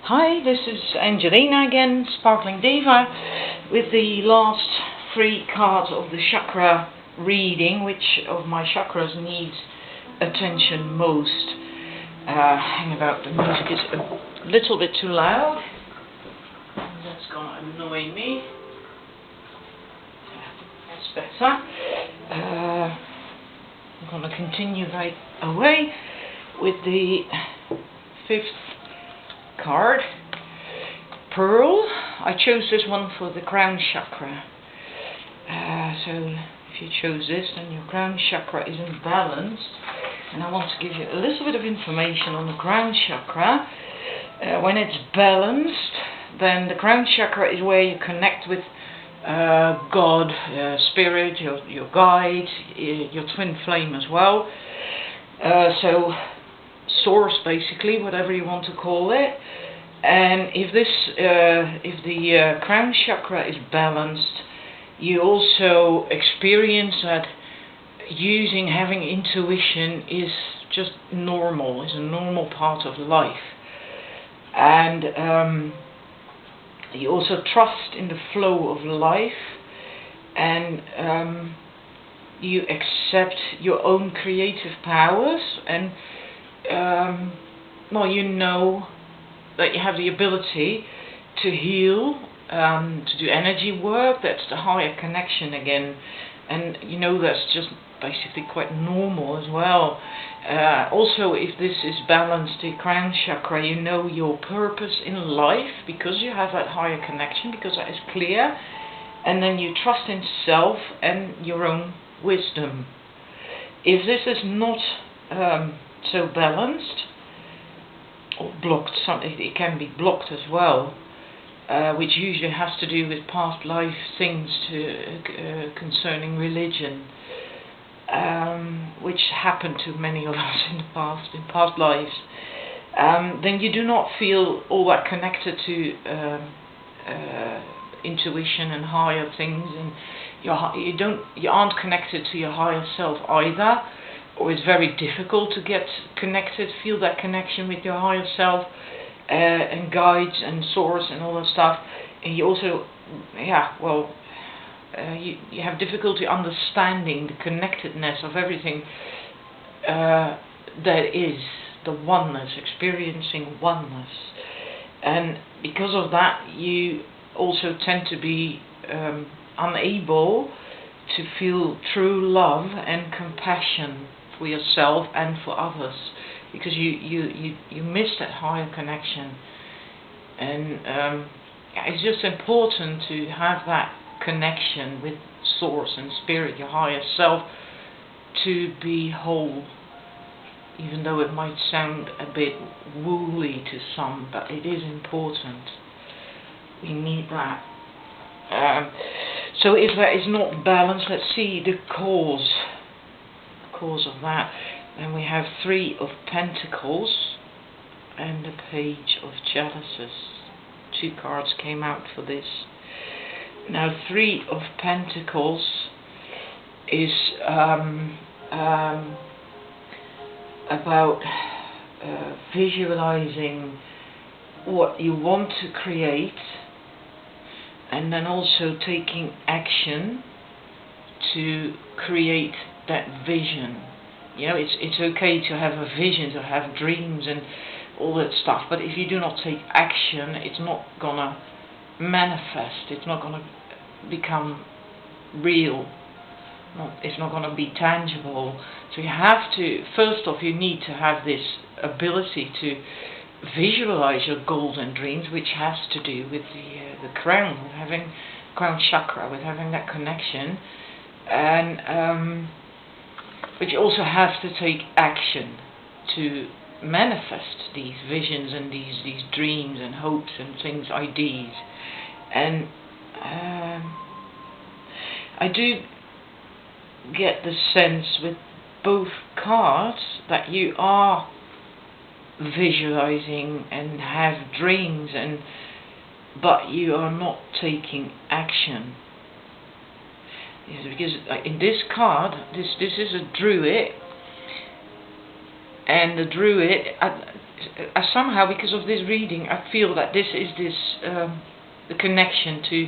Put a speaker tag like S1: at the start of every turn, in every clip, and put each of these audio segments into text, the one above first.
S1: Hi, this is Angelina again, Sparkling Diva, with the last 3 cards of the chakra reading. Which of my chakras needs attention most? Hang about, the music is a little bit too loud. That's gonna annoy me. That's better. I'm gonna continue right away with the 5th card, Pearl. I chose this one for the crown chakra. So if you chose this, then your crown chakra is imbalanced, and I want to give you a little bit of information on the crown chakra. When it's balanced, then the crown chakra is where you connect with God, spirit, your guide, your twin flame as well. So source, basically, whatever you want to call it. And if the crown chakra is balanced, you also experience that having intuition is just normal, is a normal part of life. And you also trust in the flow of life, and you accept your own creative powers, and well, you know that you have the ability to heal, to do energy work. That's the higher connection again, and you know that's just basically quite normal as well. Also, if this is balanced, the crown chakra, you know your purpose in life because you have that higher connection, because that is clear, and then you trust in self and your own wisdom. If this is not so balanced or blocked, it can be blocked as well, which usually has to do with past life things concerning religion, which happened to many of us in past lives. Then you do not feel all that connected to intuition and higher things, and you aren't connected to your higher self either, or it's very difficult to get connected, feel that connection with your higher self, and guides and source and all that stuff. And you also, you have difficulty understanding the connectedness of everything that is the oneness, experiencing oneness. And because of that, you also tend to be unable to feel true love and compassion for yourself and for others, because you miss that higher connection. And it's just important to have that connection with source and spirit, your higher self, to be whole, even though it might sound a bit woolly to some, but it is important. We need that. So if that is not balanced, let's see the cause of that. And we have 3 of Pentacles and the Page of Chalices. 2 cards came out for this. Now 3 of Pentacles is about visualizing what you want to create, and then also taking action to create that vision. You know, it's okay to have a vision, to have dreams and all that stuff, but if you do not take action, it's not gonna manifest, it's not gonna become real, it's not gonna be tangible. So you have to, first off, you need to have this ability to visualize your goals and dreams, which has to do with the crown, with having crown chakra, with having that connection. And but you also have to take action to manifest these visions and these dreams and hopes and things, ideas. And I do get the sense with both cards that you are visualizing and have dreams, but you are not taking action. Because in this card, this is a druid, And the druid, I somehow, because of this reading, I feel that this is the connection to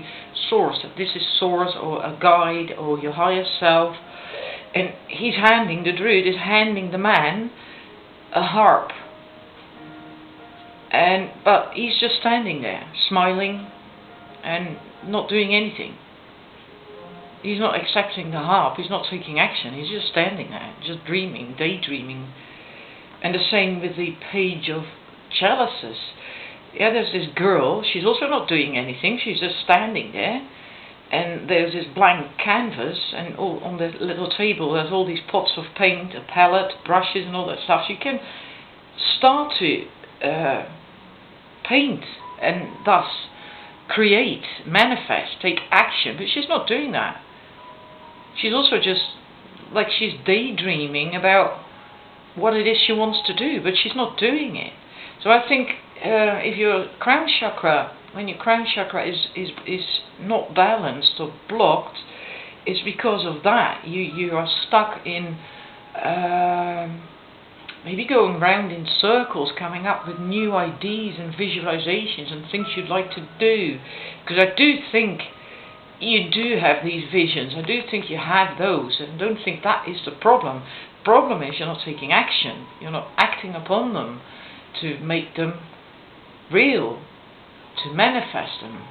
S1: source, that this is source or a guide or your higher self. And the druid is handing the man a harp. But he's just standing there, smiling and not doing anything. He's not accepting the harp, he's not taking action, he's just standing there, just dreaming, daydreaming. And the same with the page of chalices. Yeah, there's this girl, she's also not doing anything, she's just standing there. And there's this blank canvas, and on the little table there's all these pots of paint, a palette, brushes and all that stuff. You can start to paint and thus create, manifest, take action, but she's not doing that. She's also just like she's daydreaming about what it is she wants to do, but she's not doing it. So I think if your crown chakra, when your crown chakra is not balanced or blocked, it's because of that. You are stuck in maybe going round in circles, coming up with new ideas and visualizations and things you'd like to do. Because I do think you do have these visions. I do think you have those, and I don't think that is the problem. The problem is you're not taking action. You're not acting upon them to make them real, to manifest them.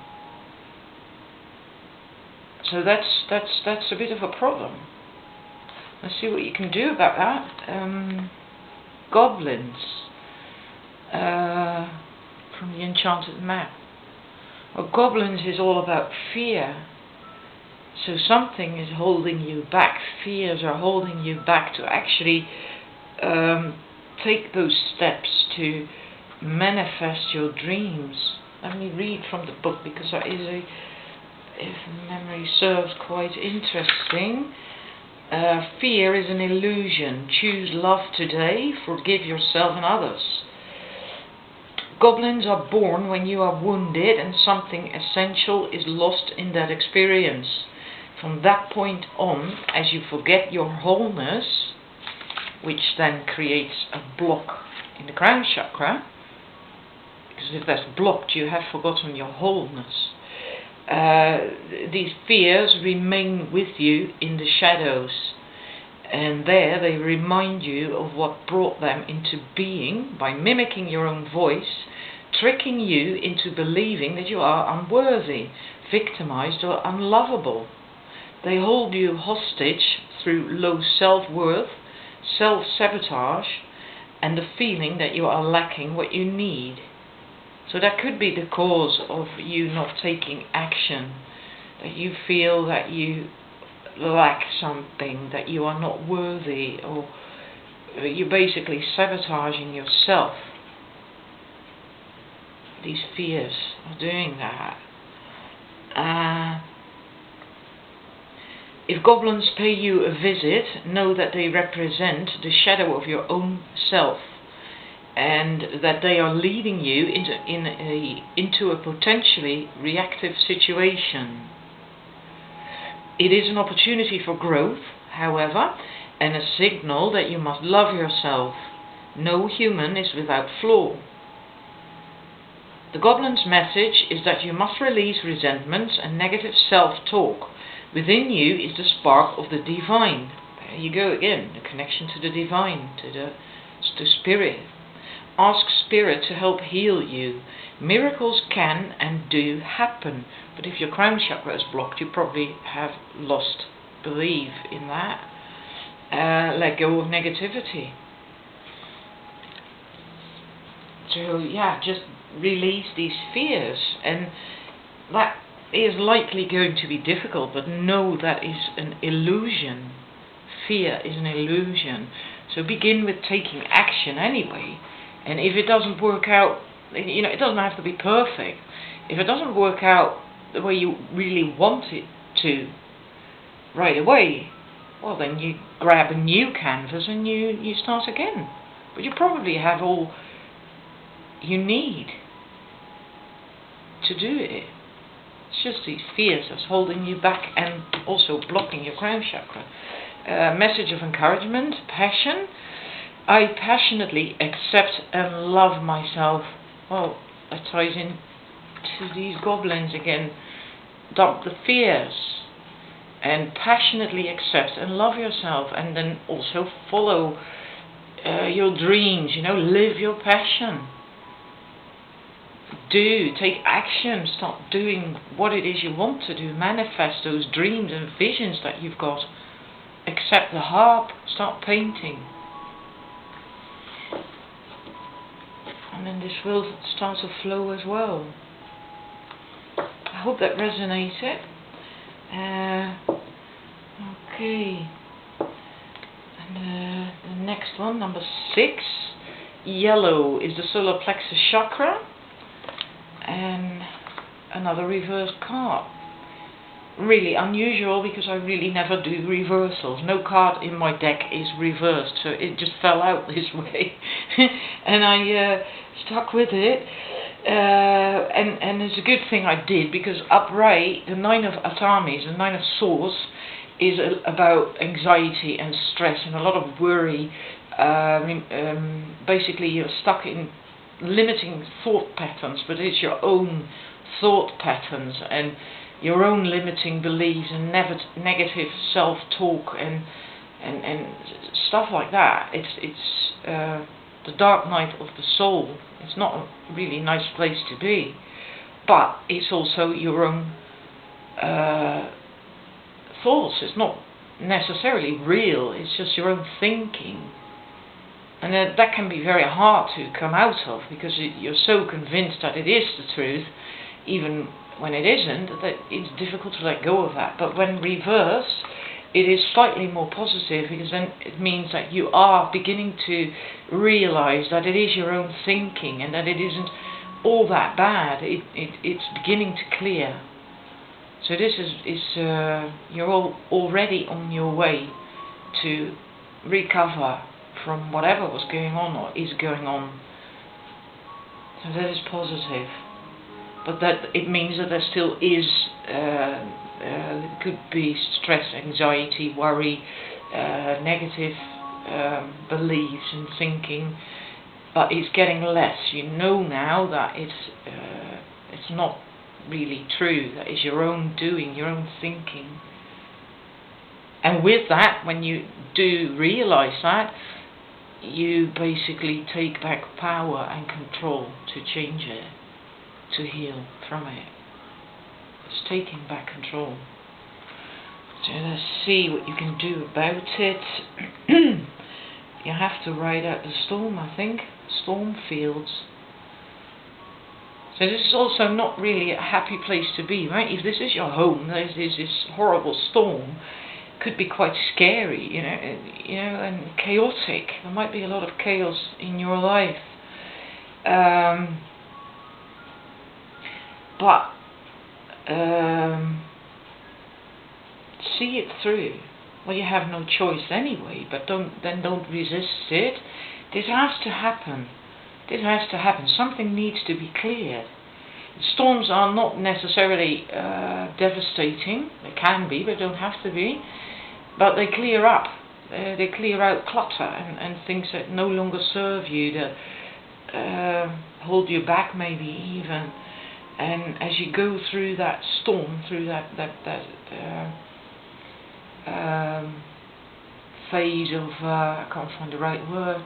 S1: So that's a bit of a problem. Let's see what you can do about that. Goblins from the Enchanted map. Well, goblins is all about fear. So something is holding you back. Fears are holding you back to actually take those steps to manifest your dreams. Let me read from the book, because that is if memory serves, quite interesting. Fear is an illusion. Choose love today. Forgive yourself and others. Goblins are born when you are wounded and something essential is lost in that experience. From that point on, as you forget your wholeness, which then creates a block in the crown chakra, because if that's blocked, you have forgotten your wholeness. These fears remain with you in the shadows, and there they remind you of what brought them into being by mimicking your own voice, tricking you into believing that you are unworthy, victimized or unlovable. They hold you hostage through low self-worth, self-sabotage, and the feeling that you are lacking what you need. So that could be the cause of you not taking action, that you feel that you lack something, that you are not worthy, or you're basically sabotaging yourself. These fears are doing that. If goblins pay you a visit, know that they represent the shadow of your own self, and that they are leading you into a potentially reactive situation. It is an opportunity for growth, however, and a signal that you must love yourself. No human is without flaw. The goblin's message is that you must release resentments and negative self-talk. Within you is the spark of the divine. There you go again, the connection to the divine, to spirit. Ask spirit to help heal you. Miracles can and do happen, but if your crown chakra is blocked, you probably have lost belief in that. Let go of negativity. So yeah, just release these fears, and that is likely going to be difficult, but know that is an illusion. Fear is an illusion. So begin with taking action anyway. And if it doesn't work out, it doesn't have to be perfect. If it doesn't work out the way you really want it to right away, well, then you grab a new canvas and you start again. But you probably have all you need to do it. It's just these fears that's holding you back and also blocking your crown chakra. Message of encouragement, passion. I passionately accept and love myself. Well, that ties in to these goblins again. Dump the fears and passionately accept and love yourself, and then also follow your dreams, live your passion. Take action, start doing what it is you want to do, manifest those dreams and visions that you've got. Accept the harp, start painting. And then this will start to flow as well. I hope that resonated. Okay. And the next one, number 6. Yellow is the solar plexus chakra. And another reverse card. Really unusual, because I really never do reversals. No card in my deck is reversed, so it just fell out this way. And I stuck with it. And it's a good thing I did, because upright, the 9 of Atamis, the 9 of Swords, is about anxiety and stress and a lot of worry. Basically, you're stuck in limiting thought patterns, but it's your own thought patterns and your own limiting beliefs and negative self-talk and stuff like that. It's the dark night of the soul. It's not a really nice place to be, but it's also your own thoughts. It's not necessarily real, it's just your own thinking. And that can be very hard to come out of, because you're so convinced that it is the truth, even when it isn't, that it's difficult to let go of that. But when reversed, it is slightly more positive, because then it means that you are beginning to realize that it is your own thinking and that it isn't all that bad. It's beginning to clear. So this is you're already on your way to recover from whatever was going on or is going on. So that is positive. But that it means that there still is, could be stress, anxiety, worry, negative beliefs and thinking, but it's getting less. You know now that it's not really true. That is your own doing, your own thinking. And with that, when you do realize that, you basically take back power and control to change it, to heal from it. It's taking back control. So let's see what you can do about it. You have to ride out the storm, I think. Storm fields. So this is also not really a happy place to be, right? If this is your home, there's this horrible storm. Could be quite scary, and chaotic. There might be a lot of chaos in your life. But see it through. Well, you have no choice anyway, but don't resist it. This has to happen. This has to happen. Something needs to be cleared. Storms are not necessarily devastating. They can be, but don't have to be. But they clear up. They clear out clutter and things that no longer serve you, that hold you back maybe even. And as you go through that storm, through that phase of, I can't find the right word,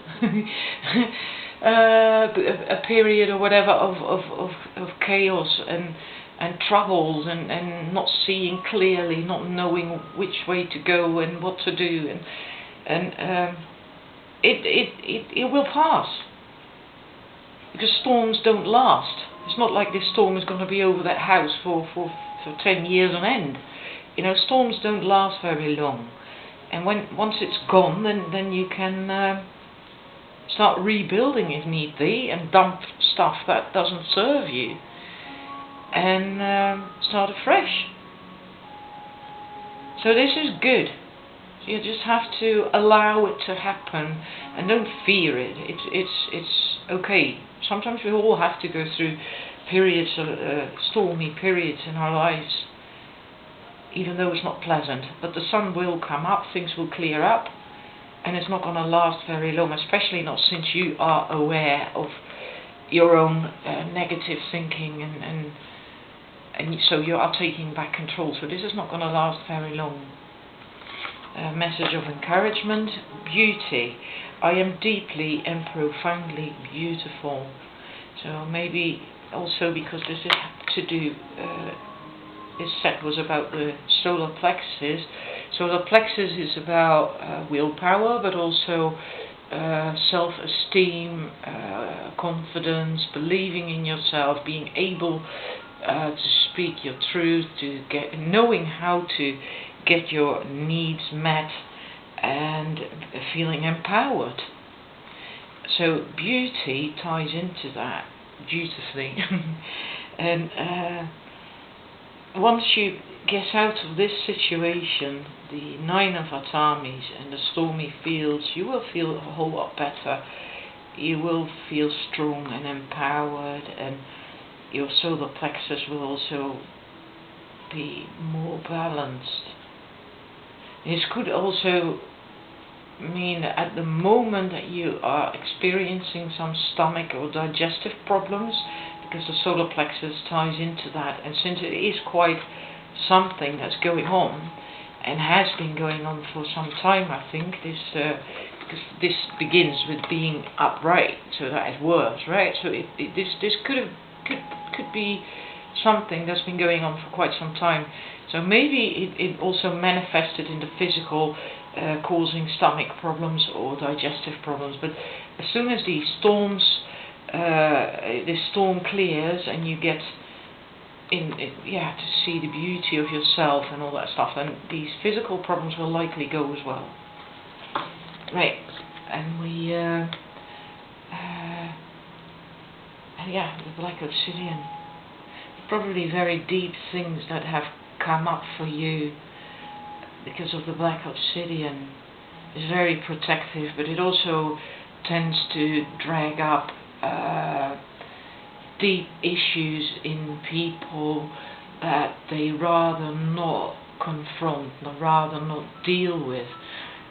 S1: a period or whatever of chaos and troubles and not seeing clearly, not knowing which way to go and what to do, and it will pass, because storms don't last. It's not like this storm is going to be over that house for 10 years on end. Storms don't last very long, and once it's gone, then you can start rebuilding if need be, and dump stuff that doesn't serve you, and start afresh. So this is good. So you just have to allow it to happen and don't fear it. It's okay. Sometimes we all have to go through periods, stormy periods in our lives, even though it's not pleasant. But the sun will come up, things will clear up, and it's not going to last very long, especially not since you are aware of your own negative thinking, and so you are taking back control. So this is not going to last very long. Message of encouragement: beauty. I am deeply and profoundly beautiful. So maybe also because this is to do, this set was about the solar plexus. Solar plexus is about willpower, but also self-esteem, confidence, believing in yourself, being able to speak your truth, to knowing how to get your needs met, and feeling empowered. So beauty ties into that beautifully. And once you get out of this situation, the 9 of Atamis and the stormy fields, you will feel a whole lot better. You will feel strong and empowered, and your solar plexus will also be more balanced. This could also mean that at the moment that you are experiencing some stomach or digestive problems, because the solar plexus ties into that, and since it is quite something that's going on and has been going on for some time, I think because this begins with being upright, so that is worse, right? So this could be something that's been going on for quite some time. So maybe it also manifested in the physical, causing stomach problems or digestive problems. But as soon as these storms, this storm clears and you get to see the beauty of yourself and all that stuff, then these physical problems will likely go as well. Right, and we, the black obsidian. Probably very deep things that have come up for you because of the black obsidian. It's very protective, but it also tends to drag up deep issues in people that they rather not confront, rather not deal with.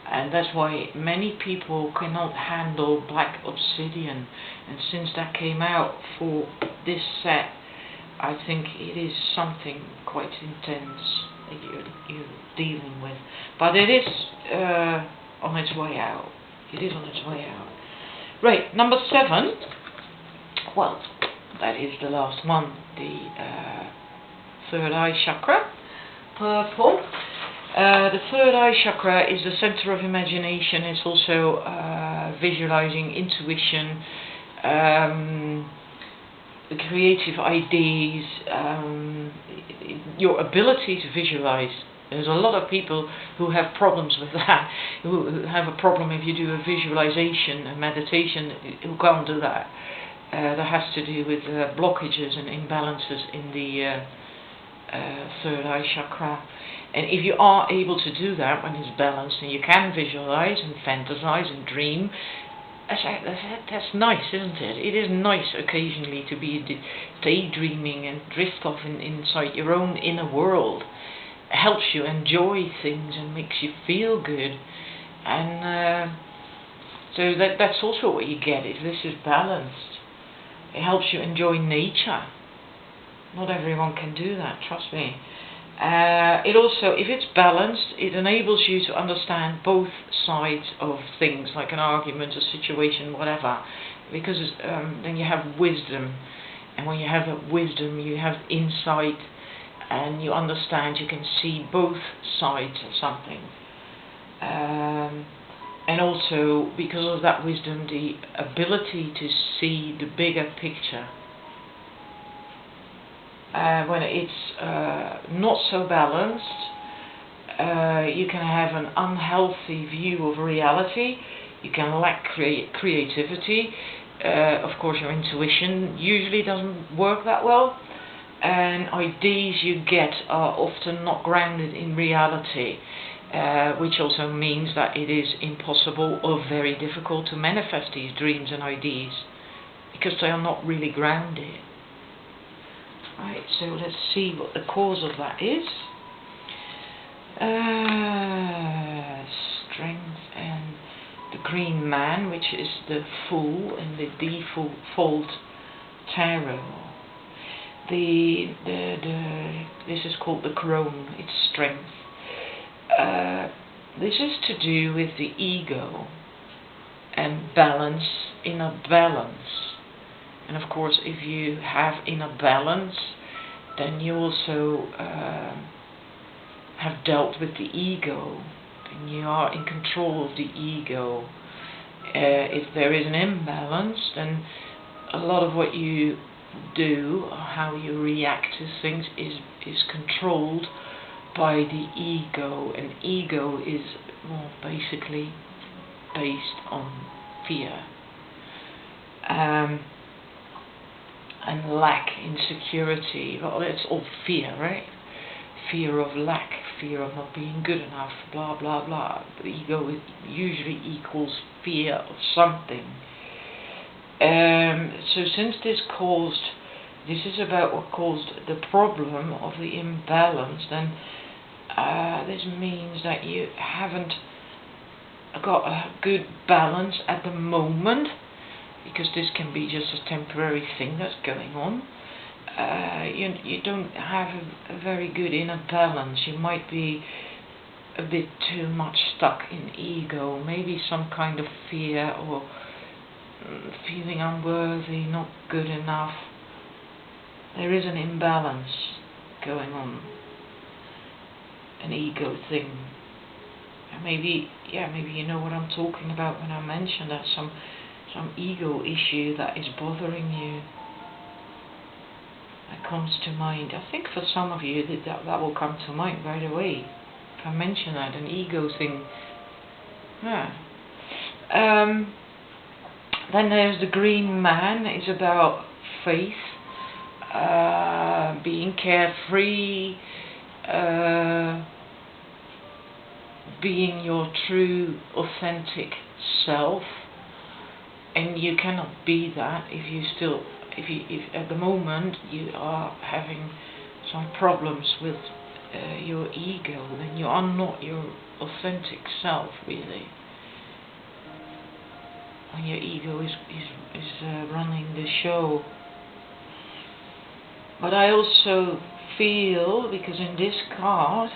S1: And that's why many people cannot handle black obsidian. And since that came out for this set, I think it is something quite intense that you're dealing with. But it is on its way out. It is on its way out. Right, number 7. Well, that is the last one. The third eye chakra. Purple. The third eye chakra is the center of imagination. It's also visualizing, intuition, the creative ideas, your ability to visualize. There's a lot of people who have problems with that, who have a problem if you do a visualization, a meditation, who can't do that. That has to do with blockages and imbalances in the third eye chakra. And if you are able to do that when it's balanced and you can visualize and fantasize and dream, that's nice, isn't it? It is nice occasionally to be daydreaming and drift off inside your own inner world. It helps you enjoy things and makes you feel good. And so that's also what you get, is this is balanced. It helps you enjoy nature. Not everyone can do that, trust me. It also, if it's balanced, it enables you to understand both sides of things, like an argument, a situation, whatever, because then you have wisdom, and when you have that wisdom, you have insight, and you understand, you can see both sides of something. And also, because of that wisdom, the ability to see the bigger picture. When it's not so balanced, you can have an unhealthy view of reality. You can lack creativity. Of course, your intuition usually doesn't work that well. And ideas you get are often not grounded in reality, which also means that it is impossible or very difficult to manifest these dreams and ideas because they are not really grounded. Right, so let's see what the cause of that is. Strength and the Green Man, which is the Fool in the default tarot. This is called the Crone. It's strength. This is to do with the ego and balance, inner balance. And of course, if you have inner balance, then you also have dealt with the ego, and you are in control of the ego. If there is an imbalance, then a lot of what you do, or how you react to things, is controlled by the ego, and ego is basically based on fear and lack, insecurity. Well, it's all fear, right? Fear of lack, fear of not being good enough, blah blah blah. The ego usually equals fear of something. So since this is about what caused the problem of the imbalance, then this means that you haven't got a good balance at the moment, because this can be just a temporary thing that's going on. You don't have a very good inner balance. You might be a bit too much stuck in ego, maybe some kind of fear, or feeling unworthy, not good enough. There is an imbalance going on, an ego thing. And maybe you know what I'm talking about when I mention that some ego issue that is bothering you. That comes to mind. I think for some of you that will come to mind right away if I mention that, an ego thing. Yeah. Then there's the Green Man. It's about faith, being carefree, being your true, authentic self, and you cannot be that if at the moment you are having some problems with your ego, then you are not your authentic self, really. When your ego is running the show. But I also feel, because in this card,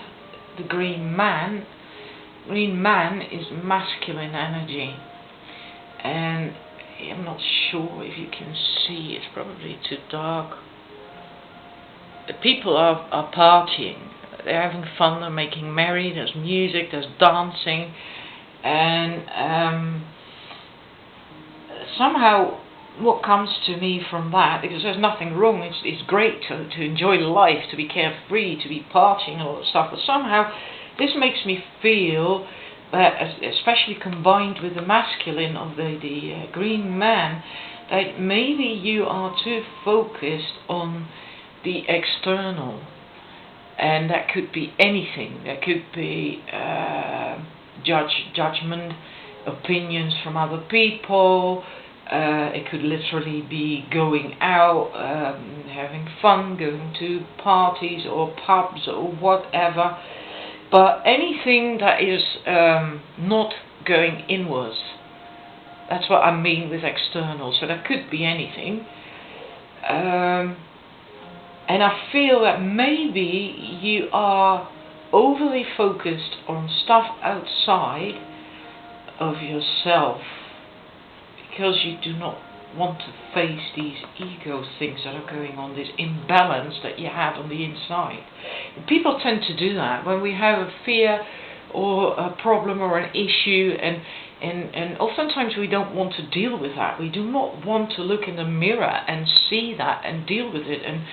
S1: the Green Man is masculine energy, and I'm not sure if you can see, it's probably too dark. The people are partying, they're having fun, they're making merry, there's music, there's dancing, and somehow what comes to me from that, because there's nothing wrong, it's great to enjoy life, to be carefree, to be partying and all that stuff, but somehow this makes me feel that, especially combined with the masculine of the Green Man, that maybe you are too focused on the external, and that could be anything. That could be judgment, opinions from other people. It could literally be going out, having fun, going to parties or pubs or whatever. But anything that is not going inwards, that's what I mean with external. So that could be anything. And I feel that maybe you are overly focused on stuff outside of yourself, because you do not want to face these ego things that are going on, this imbalance that you have on the inside. And people tend to do that when we have a fear or a problem or an issue, and oftentimes we don't want to deal with that. We do not want to look in the mirror and see that and deal with it, and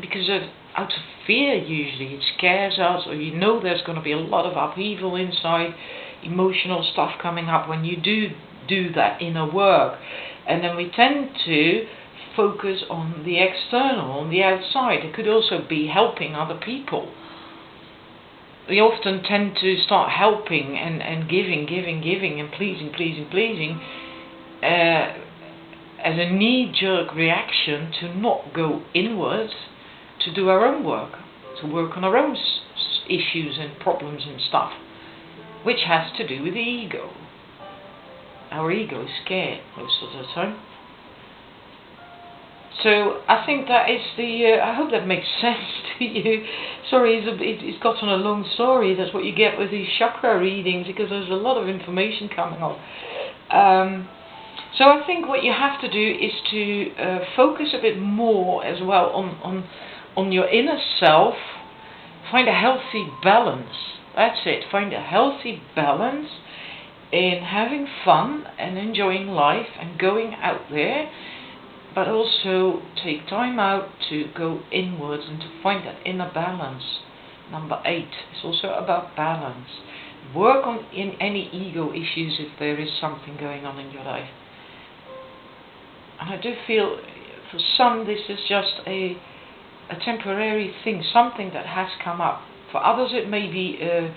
S1: because out of fear, usually it scares us, or you know there's going to be a lot of upheaval inside, emotional stuff coming up when you do that inner work. And then we tend to focus on the external, on the outside. It could also be helping other people. We often tend to start helping and giving and pleasing as a knee-jerk reaction to not go inwards, to do our own work, to work on our own issues and problems and stuff, which has to do with the ego. our ego is scared most of the time. So I think that is the, I hope that makes sense to you. Sorry, it's gotten a long story. That's what you get with these chakra readings, because there's a lot of information coming on. So I think what you have to do is to focus a bit more as well on your inner self. Find a healthy balance. That's it. Find a healthy balance in having fun and enjoying life and going out there, but also take time out to go inwards and to find that inner balance. Number 8 is also about balance. Work on in any ego issues if there is something going on in your life. And I do feel for some this is just a temporary thing, something that has come up. For others it may be a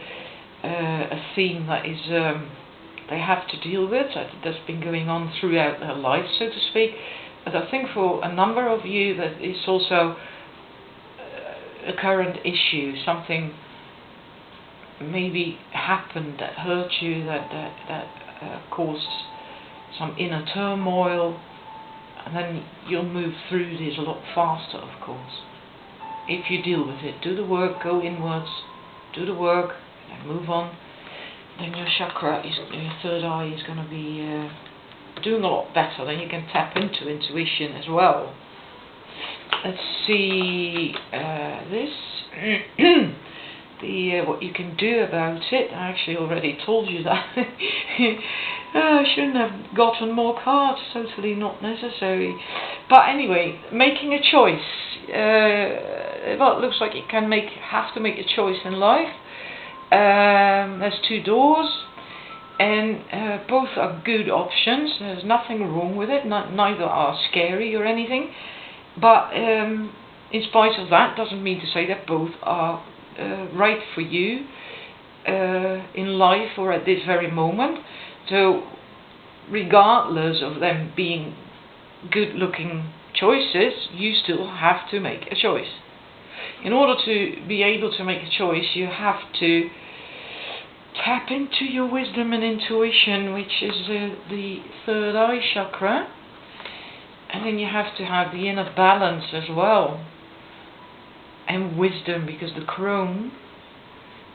S1: theme that is they have to deal with, that's been going on throughout their life, so to speak. But I think for a number of you that is also a current issue, something maybe happened that hurt you, that caused some inner turmoil, and then you'll move through this a lot faster, of course. If you deal with it, do the work, go inwards, do the work, and move on. Then your chakra, your third eye, is going to be doing a lot better. Then you can tap into intuition as well. Let's see this. What you can do about it. I actually already told you that. I shouldn't have gotten more cards. Totally not necessary. But anyway, making a choice. Well, it looks like you can have to make a choice in life. There's 2 doors, and both are good options. There's nothing wrong with it. Neither are scary or anything. But in spite of that, doesn't mean to say that both are right for you in life or at this very moment. So regardless of them being good looking choices, you still have to make a choice. In order to be able to make a choice, you have to tap into your wisdom and intuition, which is the third eye chakra. And then you have to have the inner balance as well, and wisdom, because the crown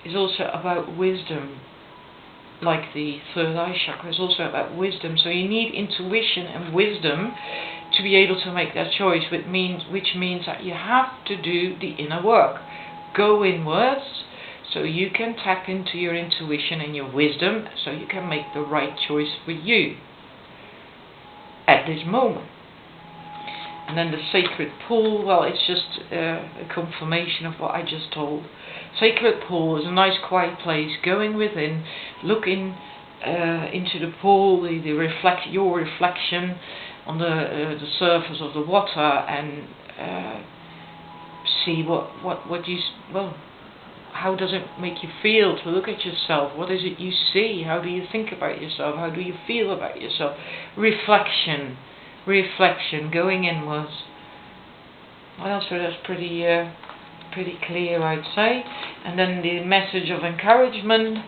S1: is also about wisdom, like the third eye chakra is also about wisdom. So you need intuition and wisdom to be able to make that choice, which means that you have to do the inner work. Go inwards so you can tap into your intuition and your wisdom, so you can make the right choice for you at this moment. And then the sacred pool, well, it's just a confirmation of what I just told. Sacred pool is a nice quiet place. Going within, looking into the pool, your reflection on the surface of the water, and see how does it make you feel to look at yourself? What is it you see? How do you think about yourself? How do you feel about yourself? Reflection, going inwards. Well, so that's pretty clear, I'd say. And then the message of encouragement,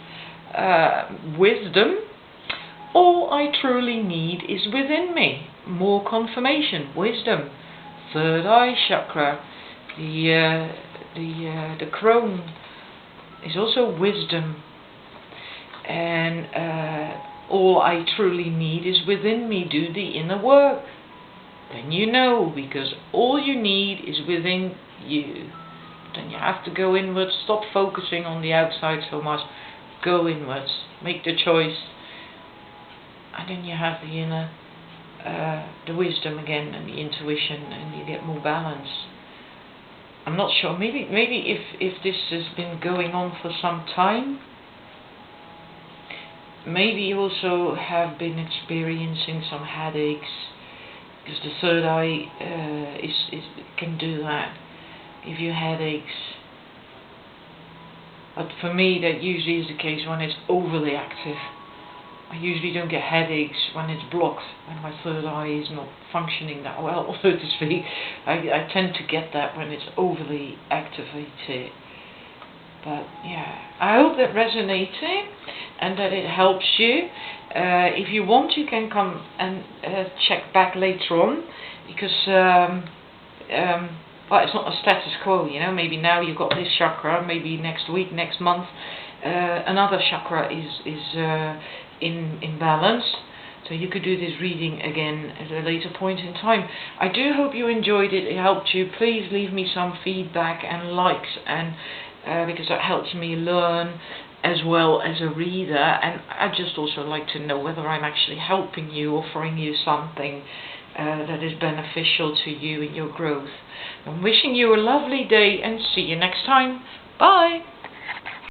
S1: wisdom. All I truly need is within me. More confirmation, wisdom. Third eye chakra, the crown is also wisdom. And all I truly need is within me. Do the inner work. Then you know, because all you need is within you. Then you have to go inwards. Stop focusing on the outside so much. Go inwards. Make the choice. And then you have the inner, the wisdom again, and the intuition, and you get more balance. I'm not sure. Maybe if this has been going on for some time, maybe you also have been experiencing some headaches, because the third eye can do that. Give you headaches. But for me, that usually is the case when it's overly active. I usually don't get headaches when it's blocked, when my third eye is not functioning that well, so to speak. I tend to get that when it's overly activated. But yeah, I hope that resonated and that it helps you. If you want, you can come and check back later on, because well, it's not a status quo, you know. Maybe now you've got this chakra, maybe next week, next month, another chakra is in balance. So you could do this reading again at a later point in time. I do hope you enjoyed it. It helped you. Please leave me some feedback and likes, and because that helps me learn as well as a reader. And I just also like to know whether I'm actually helping you, offering you something that is beneficial to you in your growth. I'm wishing you a lovely day and see you next time. Bye.